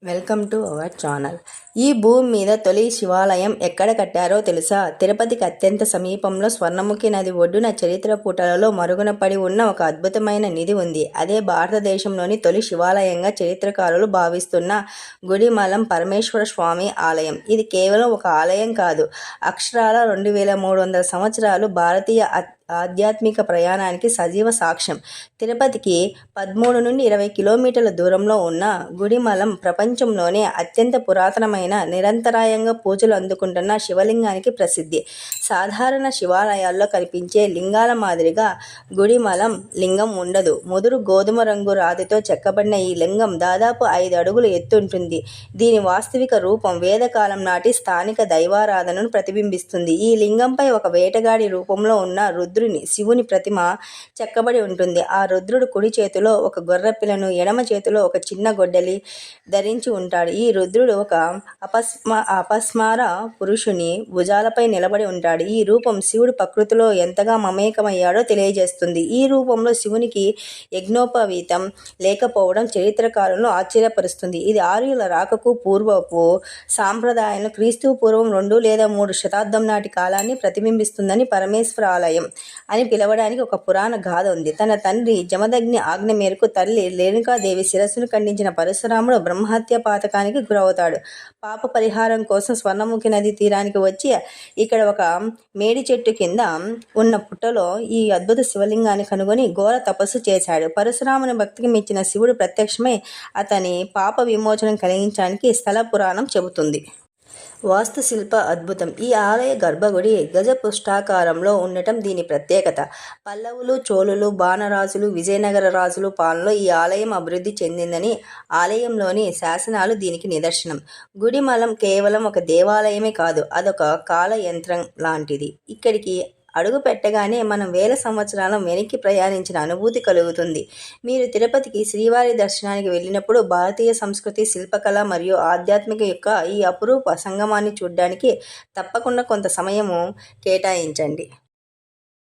Welcome to our channel. ఈ భూమి మీద తొలి శివాలయం ఎక్కడ కట్టారో తెలుసా? తిరుపతికి అత్యంత సమీపంలో స్వర్ణముఖి నది ఒడ్డున చరిత్ర పుటలలో మరుగున పడి ఉన్న ఒక అద్భుతమైన నిధి ఉంది. అదే భారతదేశంలోని తొలి శివాలయంగా చరిత్రకారులు భావిస్తున్న గుడిమలం పరమేశ్వర స్వామి ఆలయం. ఇది కేవలం ఒక ఆలయం కాదు, అక్షరాల 2300 సంవత్సరాలు భారతీయ ఆధ్యాత్మిక ప్రయాణానికి సజీవ సాక్ష్యం. తిరుపతికి 13 నుండి 20 కిలోమీటర్ల దూరంలో ఉన్న గుడిమలం ప్రపంచంలోనే అత్యంత పురాతనమైన, నిరంతరాయంగా పూజలు అందుకుంటున్న శివలింగానికి ప్రసిద్ధి. సాధారణ శివాలయాల్లో కనిపించే లింగాల మాదిరిగా గుడిమలం లింగం ఉండదు. ముదురు గోధుమ రంగు రాతితో చెక్కబడిన ఈ లింగం దాదాపు 5 అడుగుల ఎత్తుంటుంది. దీని వాస్తవిక రూపం వేదకాలం నాటి స్థానిక దైవారాధనను ప్రతిబింబిస్తుంది. ఈ లింగంపై ఒక వేటగాడి రూపంలో ఉన్న శివుని ప్రతిమ చెక్కబడి ఉంటుంది. ఆ రుద్రుడు కుడి చేతిలో ఒక గొర్రెపిల్లను, ఎడమ చేతిలో ఒక చిన్న గొడ్డలి ధరించి ఉంటాడు. ఈ రుద్రుడు ఒక అపస్మార పురుషుని భుజాలపై నిలబడి ఉంటాడు. ఈ రూపం శివుడు ప్రకృతిలో ఎంతగా మమేకమయ్యాడో తెలియజేస్తుంది. ఈ రూపంలో శివునికి యజ్ఞోపవీతం లేకపోవడం చరిత్రకారులను ఆశ్చర్యపరుస్తుంది. ఇది ఆర్యుల రాకకు పూర్వపు సాంప్రదాయాలను, క్రీస్తు పూర్వం 2 లేదా 3 శతాబ్దం నాటి కాలాన్ని ప్రతిబింబిస్తుందని పరమేశ్వర ఆలయం అని పిలవడానికి ఒక పురాణ గాథ ఉంది. తన తండ్రి జమదగ్ని ఆజ్ఞ మేరకు తల్లి రేణుకాదేవి శిరస్సును ఖండించిన పరశురాముడు బ్రహ్మహత్య పాతకానికి గురవుతాడు. పాప పరిహారం కోసం స్వర్ణముఖి నది తీరానికి వచ్చి ఇక్కడ ఒక మేడి చెట్టు కింద ఉన్న పుట్టలో ఈ అద్భుత శివలింగాన్ని కనుగొని ఘోర తపస్సు చేశాడు. పరశురాముని భక్తికి మెచ్చిన శివుడు ప్రత్యక్షమై అతని పాప విమోచనం కలిగించడానికి స్థల పురాణం చెబుతుంది. వాస్తుశిల్ప అద్భుతం. ఈ ఆలయ గర్భగుడి గజపుష్టాకారంలో ఉండటం దీని ప్రత్యేకత. పల్లవులు, చోళులు, బాణరాజులు, విజయనగర రాజులు పాలనలో ఈ ఆలయం అభివృద్ధి చెందిందని ఆలయంలోని శాసనాలు దీనికి నిదర్శనం. గుడిమలం కేవలం ఒక దేవాలయమే కాదు, అదొక కాల యంత్రం లాంటిది. ఇక్కడికి అడుగు పెట్టగానే మనం వేల సంవత్సరాల వెనక్కి ప్రయాణించిన అనుభూతి కలుగుతుంది. మీరు తిరుపతికి శ్రీవారి దర్శనానికి వెళ్ళినప్పుడు భారతీయ సంస్కృతి, శిల్పకళ మరియు ఆధ్యాత్మిక యొక్క ఈ అపురూప సంగమాన్ని చూడడానికి తప్పకుండా కొంత సమయము కేటాయించండి.